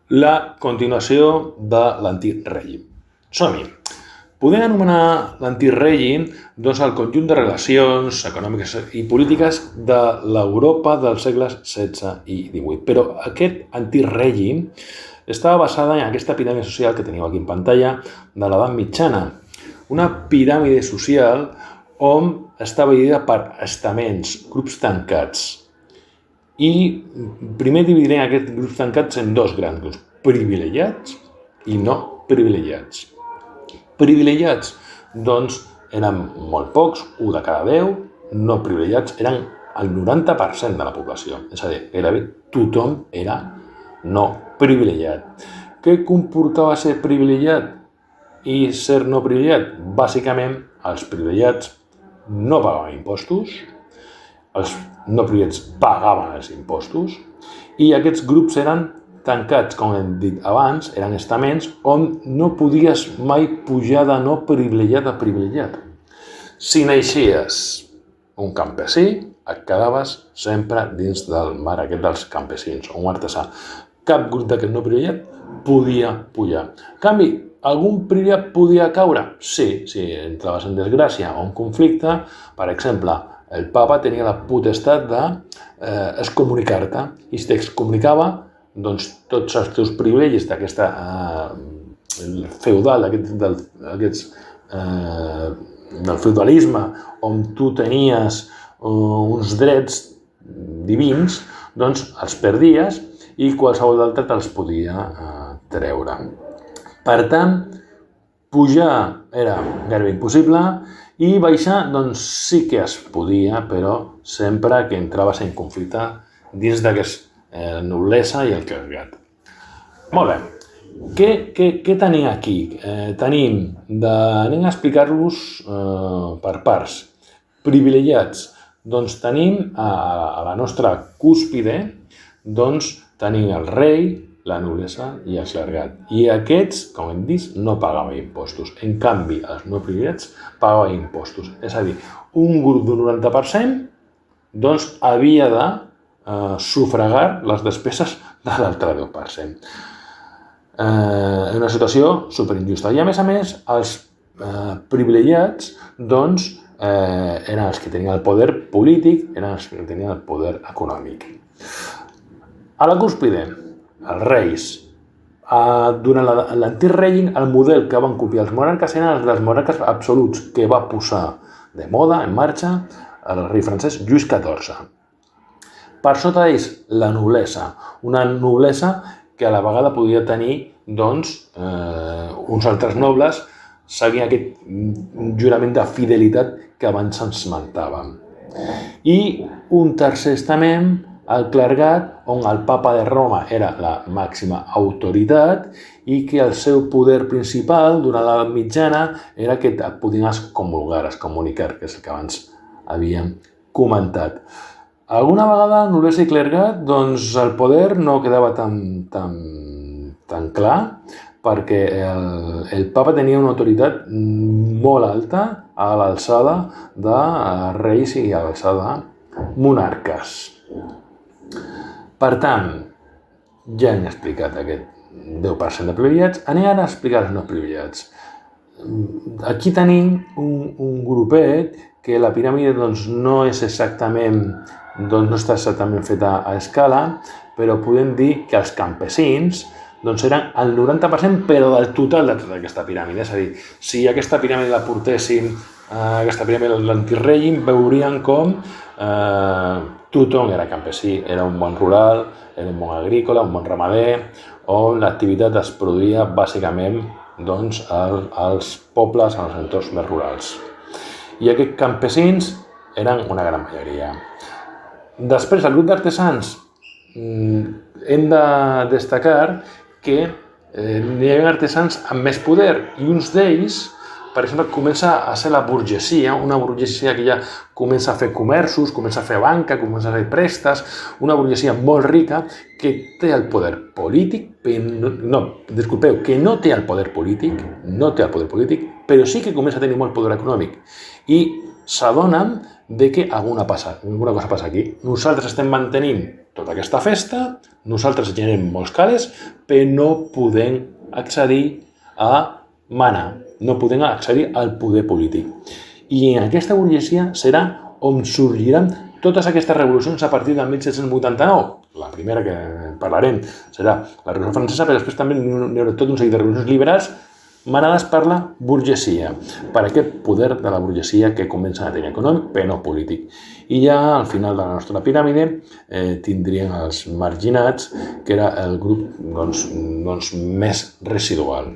la continuació de l'antic règim. Som-hi. Podem anomenar l'antic règim el conjunt de relacions econòmiques i polítiques de l'Europa dels segles XVI i XVIII. Però aquest antic règim estava basada en aquesta piràmide social que teniu aquí en pantalla de l'edat mitjana. Una piràmide social on estava dividida per estaments, grups tancats. I primer dividirem aquests grups tancats en dos grans grups, privilegiats i no privilegiats. Privilegiats, doncs, eren molt pocs, 1 de cada 10, no privilegiats eren el 90% de la població, és a dir, gairebé tothom era no privilegiat. Què comportava ser privilegiat i ser no privilegiat? Bàsicament, els privilegiats no pagaven impostos, els no privilegiats pagaven els impostos i aquests grups eren tancats, com hem dit abans, eren estaments on no podies mai pujar de no privilegiat a privilegiat. Si naixies un campesí, et quedaves sempre dins del mar aquest dels campesins o un artesà. Cap grup d'aquest no privilegiat podia pujar. En canvi, algun privilegiat podia caure? Sí, si entraves en desgràcia o en conflicte, per exemple, el papa tenia la potestat d'excomunicar-te i si t'excomunicava, doncs tots els teus privilegis d'aquesta feudal, del feudalisme, on tu tenies uns drets divins, doncs els perdies i qualsevol d'altre te'ls podia treure. Per tant, pujar era gairebé impossible i baixar doncs sí que es podia, però sempre que entraves en conflicte dins d'aquesta noblesa i el clergat. Molt bé. Què tenim aquí? Anem a explicar-vos per parts. Privilegiats. Doncs tenim a la nostra cúspide, doncs tenim el rei, la noblesa i el clergat. I aquests, com hem vist, no pagaven impostos. En canvi, els no privilegiats pagaven impostos. És a dir, un grup d'un 90% doncs, havia de sufragar les despeses de l'altre 10%. En una situació superinjusta. I a més, els privilegiats doncs, eren els que tenien el poder polític, eren els que tenien el poder econòmic. A la cúspide, els reis. Durant l'antic règim, el model que van copiar els monarques eren els monarques absoluts, que va posar de moda, en marxa, el rei francès Lluís XIV. Per sota d'ells, la noblesa. Una noblesa que a la vegada podia tenir doncs, uns altres nobles seguint aquest jurament de fidelitat que abans ens esmentàvem. I un tercer estament, el clergat, on el papa de Roma era la màxima autoritat i que el seu poder principal durant l'edat mitjana era que et podies comunicar, que és el que abans havíem comentat. Alguna vegada, noblesa i clergat, doncs el poder no quedava tan clar perquè el papa tenia una autoritat molt alta a l'alçada de reis i a l'alçada de monarques. Per tant, ja hem explicat aquest 10% de privilegiats, anem ara a explicar els no privilegiats. Aquí tenim un grupet que la piràmide doncs, no està exactament feta a escala, però podem dir que els campesins doncs, eren el 90% però del total de tota aquesta piràmide. És a dir, si aquesta piràmide la portéssim aquesta piràmide de l'antic règim, veuríem com tothom era campesí, era un món rural, era un món agrícola, un món ramader, on l'activitat es produïa bàsicament doncs, als pobles, als entorns més rurals. I aquests campesins eren una gran majoria. Després, el grup d'artesans, hem de destacar que hi ha artesans amb més poder i uns d'ells, per exemple, comença a ser la burgesia, una burgesia que ja comença a fer comerços, comença a fer banca, comença a fer préstecs, una burgesia molt rica que té el poder polític, que no té el poder polític, però sí que comença a tenir molt poder econòmic. I s'adonen que alguna cosa passa aquí. Nosaltres estem mantenint tota aquesta festa, nosaltres generem molts calés, però no podem accedir a manar, no podem accedir al poder polític. I en aquesta burgesia serà on sorgiran totes aquestes revolucions a partir del 1789. La primera que parlarem serà la Revolució Francesa, però després també hi haurà tot un seguit de revolucions liberals manades per la burgesia, per aquest poder de la burgesia que comença a tenir econòmic, però no polític. I ja al final de la nostra piràmide tindrien els marginats, que era el grup més residual.